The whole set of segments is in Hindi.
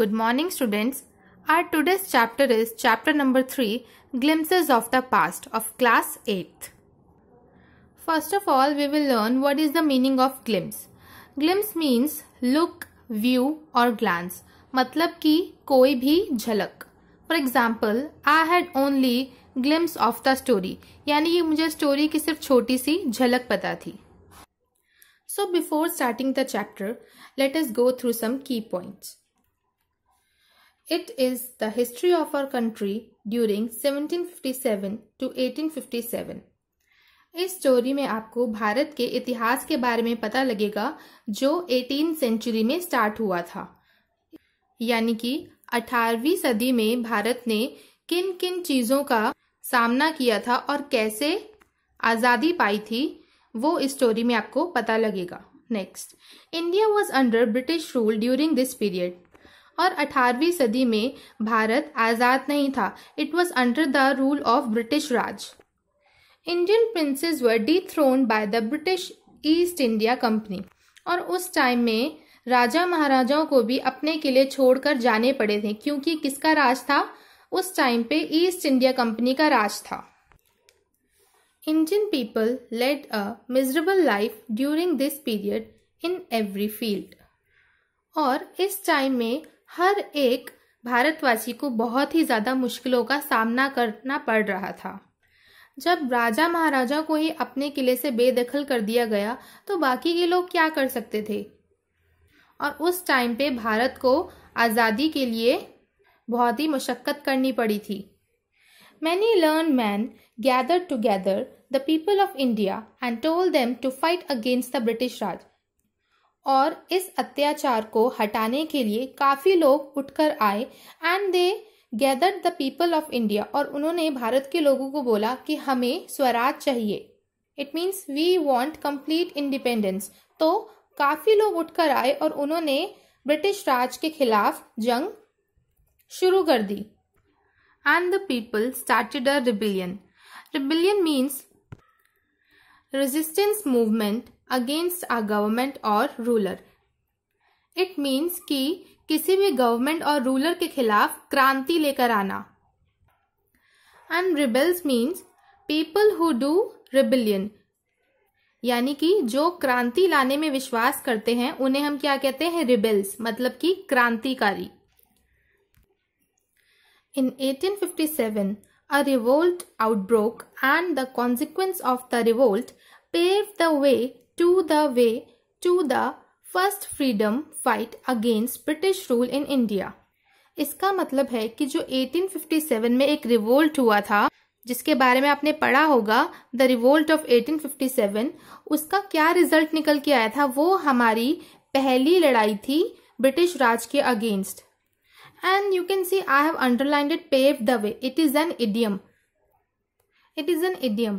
Good morning, students. Our today's chapter is chapter number 3, Glimpses of the Past of class 8th. First of all, we will learn what is the meaning of glimpse. Glimpse means look, view or glance. मतलब कि कोई भी झलक. For example, I had only glimpse of the story. यानी कि मुझे स्टोरी की सिर्फ छोटी सी झलक पता थी. So before starting the chapter, let us go through some key points. It is the history of our country during 1757 to 1857. इस स्टोरी में आपको भारत के इतिहास के बारे में पता लगेगा जो 18th सेंचुरी में स्टार्ट हुआ था. यानी कि 18वीं सदी में भारत ने किन किन चीजों का सामना किया था और कैसे आजादी पाई थी वो इस स्टोरी में आपको पता लगेगा. Next, India was under British rule during this period. और 18वीं सदी में भारत आजाद नहीं था. It was under the rule of British Raj. Indian princes were dethroned by the British East India Company. और उस टाइम में राजा महाराजाओं को भी अपने किले छोड़कर जाने पड़े थे क्योंकि किसका राज था? उस टाइम पे ईस्ट इंडिया कंपनी का राज था. Indian people led a miserable life during this period in every field. और इस टाइम में हर एक भारतवासी को बहुत ही ज्यादा मुश्किलों का सामना करना पड़ रहा था. जब राजा महाराजा को ही अपने किले से बेदखल कर दिया गया तो बाकी के लोग क्या कर सकते थे. और उस टाइम पे भारत को आजादी के लिए बहुत ही मुशक्कत करनी पड़ी थी. Many learned men gathered together the people of India and told them to fight against the British Raj. और इस अत्याचार को हटाने के लिए काफी लोग उठकर आए and they gathered the people of India. और उन्होंने भारत के लोगों को बोला कि हमें स्वराज चाहिए. It means we want complete independence. तो काफी लोग उठकर आए और उन्होंने ब्रिटिश राज के खिलाफ जंग शुरू कर दी. And the people started a rebellion. Rebellion means resistance movement against a government और रूलर. इट मीन्स कि किसी भी गवर्नमेंट और रूलर के खिलाफ क्रांति लेकर आना. And rebels means people who do rebellion. यानी कि जो क्रांति लाने में विश्वास करते हैं उन्हें हम क्या कहते हैं? रिबेल्स. मतलब कि क्रांतिकारी. In 1857, a revolt outbroke and the consequence of the revolt paved the way to the first freedom fight against British rule in India. इसका मतलब है कि जो 1857 में एक रिवोल्ट हुआ था जिसके बारे में आपने पढ़ा होगा, द रिवोल्ट ऑफ 1857, उसका क्या रिजल्ट निकल के आया था? वो हमारी पहली लड़ाई थी ब्रिटिश राज के against. And you can see I have underlined it, pave the way. It is an idiom. It is an idiom.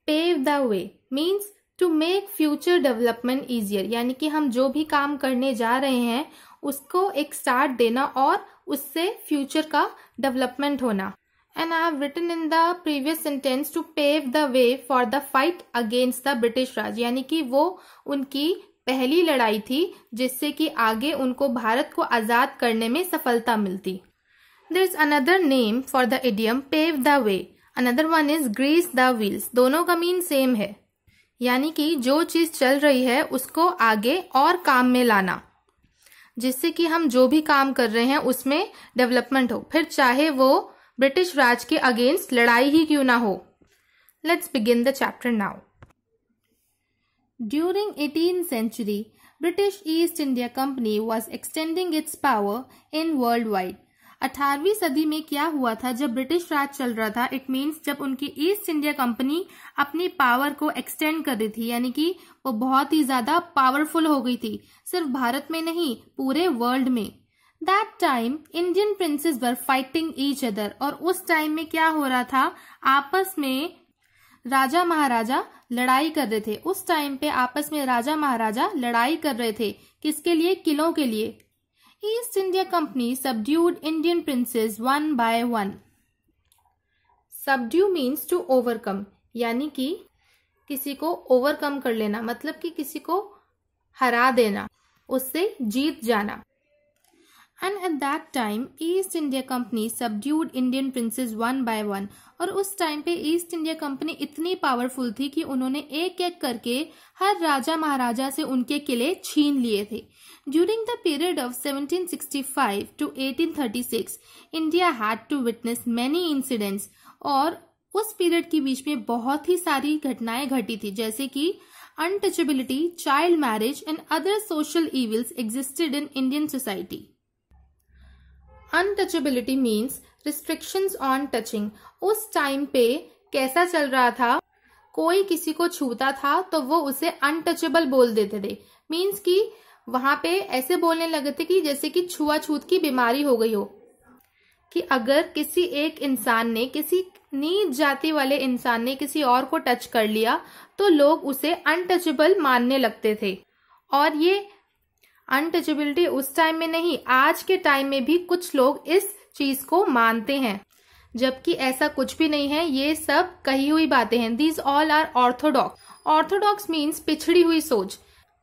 Pave the way means to make future development easier. यानी कि हम जो भी काम करने जा रहे हैं उसको एक स्टार्ट देना और उससे फ्यूचर का डेवलपमेंट होना. And I have written in the previous sentence to pave the way for the fight against the British Raj. यानी कि वो उनकी पहली लड़ाई थी जिससे कि आगे उनको भारत को आजाद करने में सफलता मिलती. There is another name for the idiom pave the way. Another one is grease the wheels. दोनों का मीन सेम है. यानी कि जो चीज चल रही है उसको आगे और काम में लाना जिससे कि हम जो भी काम कर रहे हैं उसमें डेवलपमेंट हो, फिर चाहे वो ब्रिटिश राज के अगेंस्ट लड़ाई ही क्यों ना हो. Let's begin the chapter now. During 18th century, British East India Company was extending its power in worldwide. 18वीं सदी में क्या हुआ था जब ब्रिटिश राज चल रहा था? इट मीन्स जब उनकी ईस्ट इंडिया कंपनी अपनी पावर को एक्सटेंड कर रही थी. यानी कि वो बहुत ही ज्यादा पावरफुल हो गई थी, सिर्फ भारत में नहीं पूरे वर्ल्ड में. That time Indian princes were fighting each other. और उस टाइम में क्या हो रहा था? आपस में राजा महाराजा लड़ाई कर रहे थे. उस टाइम पे आपस में राजा महाराजा लड़ाई कर रहे थे. किसके लिए? किलों के लिए. East India Company subdued Indian princes one by one. Subdue means to overcome. यानी कि किसी को ओवरकम कर लेना, मतलब कि किसी को हरा देना, उससे जीत जाना. And at that time east India company subdued Indian princes one by one. और उस टाइम पे ईस्ट इंडिया कंपनी इतनी पावरफुल थी कि उन्होंने एक एक करके हर राजा महाराजा से उनके किले छीन लिए थे. During the period of 1765 to 1836 India had to witness many incidents. और उस पीरियड के बीच में बहुत ही सारी घटनाएं घटी थी, जैसे कि untouchability, child marriage and other social evils existed in Indian society. Untouchability means restrictions on touching. उस टाइम पे कैसा चल रहा था, कोई किसी को छूता था तो वो उसे अनटचेबल बोल देते थे. मीन्स कि वहां पे ऐसे बोलने लगे थे कि जैसे कि छुआछूत की बीमारी हो गई हो, कि अगर किसी एक इंसान ने, किसी नीच जाति वाले इंसान ने किसी और को टच कर लिया तो लोग उसे अनटचेबल मानने लगते थे. और ये अनटचेबिलिटी उस टाइम में नहीं, आज के टाइम में भी कुछ लोग इस चीज को मानते हैं, जबकि ऐसा कुछ भी नहीं है. ये सब कही हुई बातें हैं. These all are orthodox. Orthodox means पिछड़ी हुई सोच.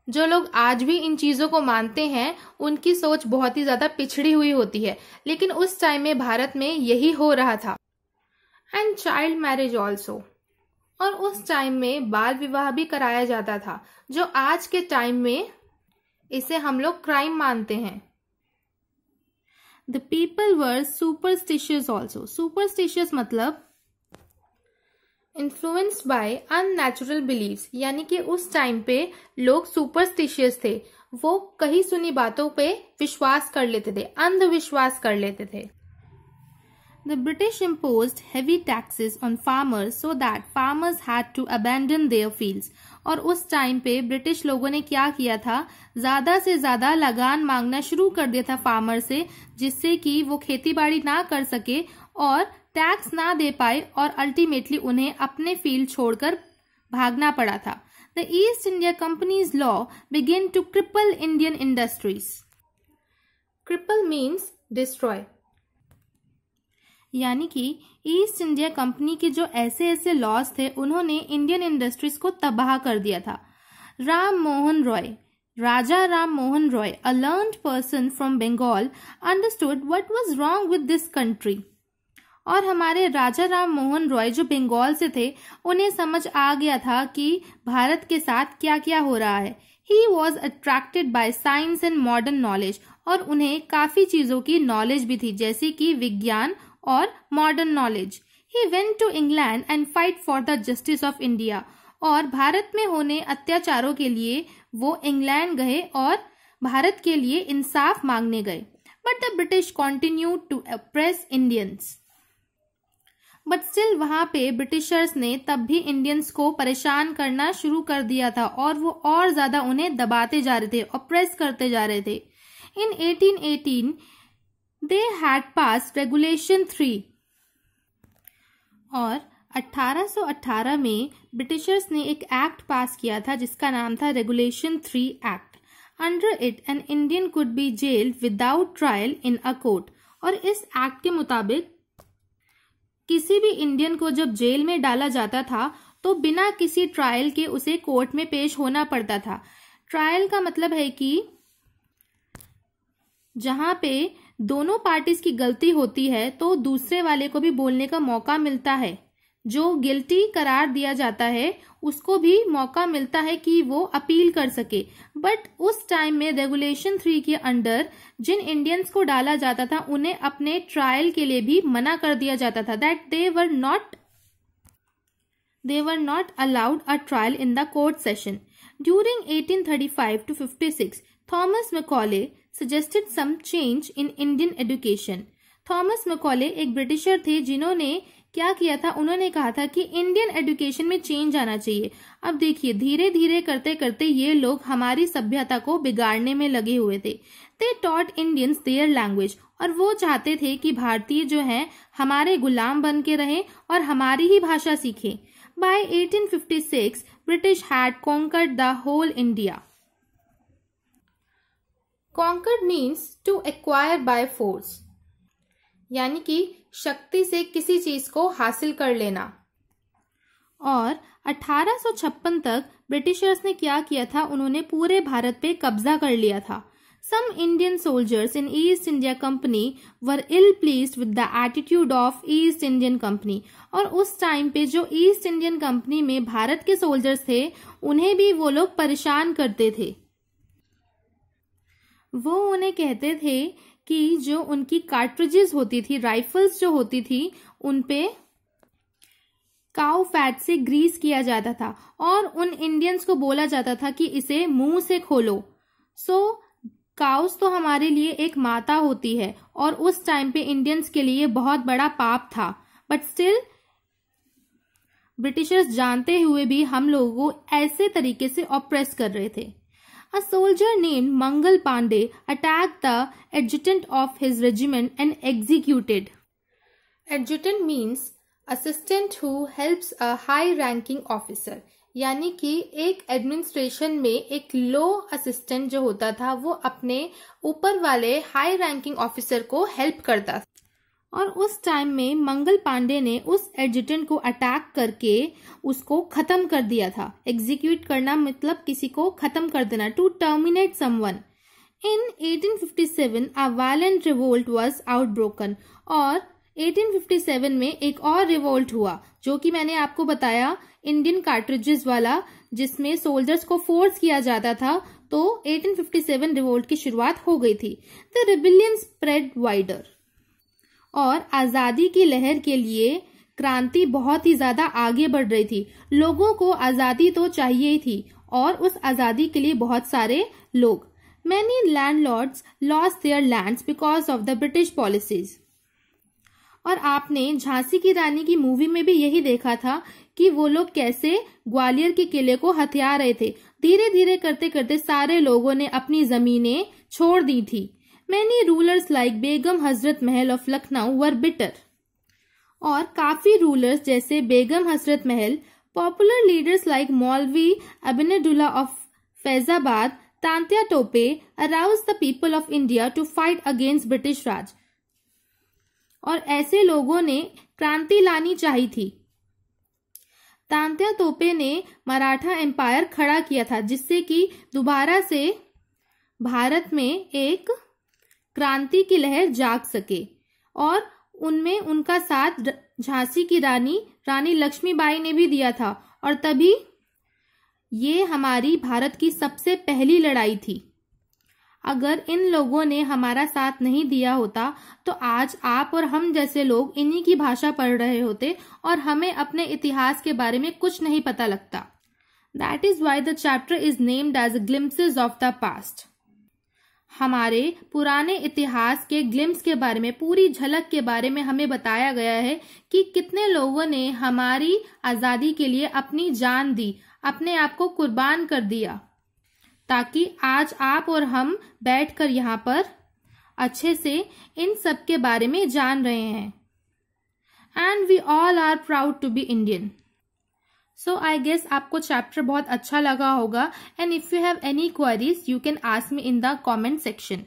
जो लोग आज भी इन चीजों को मानते हैं उनकी सोच बहुत ही ज्यादा पिछड़ी हुई होती है, लेकिन उस टाइम में भारत में यही हो रहा था. And child marriage also. और उस टाइम में बाल विवाह भी कराया जाता था, जो आज के टाइम में इसे हम लोग क्राइम मानते हैं. The people were superstitious also. Superstitious मतलब इन्फ्लुएंस्ड बाय अननेचुरल बिलीव्स, यानी कि उस टाइम पे लोग सुपरस्टिशियस थे. वो कही सुनी बातों पे विश्वास कर लेते थे, अंधविश्वास कर लेते थे. The British imposed heavy taxes on farmers so that farmers had to abandon their fields. और उस टाइम पे ब्रिटिश लोगों ने क्या किया था, ज्यादा से ज्यादा लगान मांगना शुरू कर दिया था फार्मर से, जिससे कि वो खेती बाड़ी ना कर सके और टैक्स ना दे पाए और अल्टीमेटली उन्हें अपने फील्ड छोड़कर भागना पड़ा था. The East India Company's law began to cripple Indian industries. Cripple means destroy. यानी कि ईस्ट इंडिया कंपनी के जो ऐसे ऐसे लॉज थे उन्होंने इंडियन इंडस्ट्रीज को तबाह कर दिया था. Ram Mohan Roy, Raja Ram Mohan Roy, a learned person from Bengal, understood what was wrong with this country. और हमारे राजा राम मोहन रॉय जो बंगाल से थे, उन्हें समझ आ गया था कि भारत के साथ क्या क्या हो रहा है. He was attracted by science and modern knowledge. और उन्हें काफी चीजों की नॉलेज भी थी, जैसे कि विज्ञान और modern knowledge. He went to England and fight for the justice of India. और भारत में होने अत्याचारों के लिए वो इंग्लैंड गए और भारत के लिए इंसाफ मांगने गए. But the British continued to oppress Indians. But still वहां पे ब्रिटिशर्स ने तब भी इंडियंस को परेशान करना शुरू कर दिया था और वो और ज्यादा उन्हें दबाते जा रहे थे, ऑप्रेस करते जा रहे थे. इन 1818 they had passed regulation 3. और 1818 में ब्रिटिशर्स ने एक एक्ट पास किया था जिसका नाम था regulation 3 act. Under it an Indian could be gelled without trial in a court. और इस एक्ट के मुताबिक किसी भी इंडियन को जब जेल में डाला जाता था तो बिना किसी ट्रायल के उसे कोर्ट में पेश होना पड़ता था. ट्रायल का मतलब है कि जहां पे दोनों पार्टीज की गलती होती है तो दूसरे वाले को भी बोलने का मौका मिलता है. जो गिल्टी करार दिया जाता है उसको भी मौका मिलता है कि वो अपील कर सके. बट उस टाइम में रेगुलेशन 3 के अंडर जिन इंडियंस को डाला जाता था उन्हें अपने ट्रायल के लिए भी मना कर दिया जाता था. That they were not allowed a trial in the court session. During 1835 to 56, Thomas Macaulay suggested some change in Indian education. Thomas Macaulay एक ब्रिटिशर थे जिन्होंने क्या किया था, उन्होंने कहा था कि इंडियन एजुकेशन में चेंज आना चाहिए. अब देखिए धीरे धीरे करते करते ये लोग हमारी सभ्यता को बिगाड़ने में लगे हुए थे. They taught Indians their language. और वो चाहते थे कि भारतीय जो हैं हमारे गुलाम बन के रहें और हमारी ही भाषा सीखें. By 1856 British had conquered the whole India. Conquered means to acquire by force, यानी कि शक्ति से किसी चीज को हासिल कर लेना. और 1856 तक ब्रिटिशर्स ने क्या किया था, उन्होंने पूरे भारत पे कब्जा कर लिया था. Some Indian soldiers in East India Company were ill pleased with the attitude of East Indian Company. और उस टाइम पे जो ईस्ट इंडियन कंपनी में भारत के सोल्जर्स थे उन्हें भी वो लोग परेशान करते थे। वो उन्हें कहते थे कि जो उनकी कार्ट्रिजेस होती थी, राइफल्स जो होती थी, उनपे काउ फैट से ग्रीस किया जाता था और उन इंडियंस को बोला जाता था कि इसे मुंह से खोलो। काउस तो हमारे लिए एक माता होती है और उस टाइम पे इंडियंस के लिए बहुत बड़ा पाप था, बट स्टिल ब्रिटिशर्स जानते हुए भी हम लोगों को ऐसे तरीके से ऑप्रेस कर रहे थे। A soldier named Mangal Pandey attacked the adjutant of his regiment and executed. Adjutant means assistant who helps a high-ranking officer. यानी कि एक एडमिनिस्ट्रेशन में एक लो असिस्टेंट जो होता था वो अपने ऊपर वाले हाई रैंकिंग ऑफिसर को हेल्प करता था। और उस टाइम में मंगल पांडे ने उस एडजुटेंट को अटैक करके उसको खत्म कर दिया था। एग्जीक्यूट करना मतलब किसी को खत्म कर देना, to terminate someone. In 1857 a violent revolt was outbroken. और 1857 में एक और रिवोल्ट हुआ जो कि मैंने आपको बताया इंडियन कार्ट्रिजेस वाला, जिसमें सोल्जर्स को फोर्स किया जाता था। तो 1857 रिवोल्ट की शुरुआत हो गई थी। The rebellion spread wider. और आजादी की लहर के लिए क्रांति बहुत ही ज्यादा आगे बढ़ रही थी। लोगों को आजादी तो चाहिए ही थी और उस आजादी के लिए बहुत सारे लोग, many landlords lost their lands because of the British policies. और आपने झांसी की रानी की मूवी में भी यही देखा था कि वो लोग कैसे ग्वालियर के किले को हथिया रहे थे। धीरे धीरे करते करते सारे लोगों ने अपनी जमीनें छोड़ दी थी। Many rulers like Begum Hazrat Mahal of Lucknow were bitter. और काफी रूलर्स जैसे Begum Hazrat Mahal, popular leaders like Maulvi Ahmadullah of Faizabad, Tantya Tope arouse the people of India to fight against British Raj. और ऐसे लोगों ने क्रांति लानी चाहिए थी। तांत्या टोपे ने मराठा एम्पायर खड़ा किया था जिससे कि दोबारा से भारत में एक क्रांति की लहर जाग सके। और उनमें उनका साथ झांसी की रानी लक्ष्मीबाई ने भी दिया था। और तभी ये हमारी भारत की सबसे पहली लड़ाई थी। अगर इन लोगों ने हमारा साथ नहीं दिया होता तो आज आप और हम जैसे लोग इन्हीं की भाषा पढ़ रहे होते और हमें अपने इतिहास के बारे में कुछ नहीं पता लगता। That is why the chapter is named as glimpses of the past. हमारे पुराने इतिहास के ग्लिम्स के बारे में, पूरी झलक के बारे में हमें बताया गया है कि कितने लोगों ने हमारी आजादी के लिए अपनी जान दी, अपने आप को कुर्बान कर दिया, ताकि आज आप और हम बैठकर यहाँ पर अच्छे से इन सब के बारे में जान रहे हैं। And we all are proud to be Indian. So I guess आपको चैप्टर बहुत अच्छा लगा होगा। And if you have any queries you can ask me in the comment section.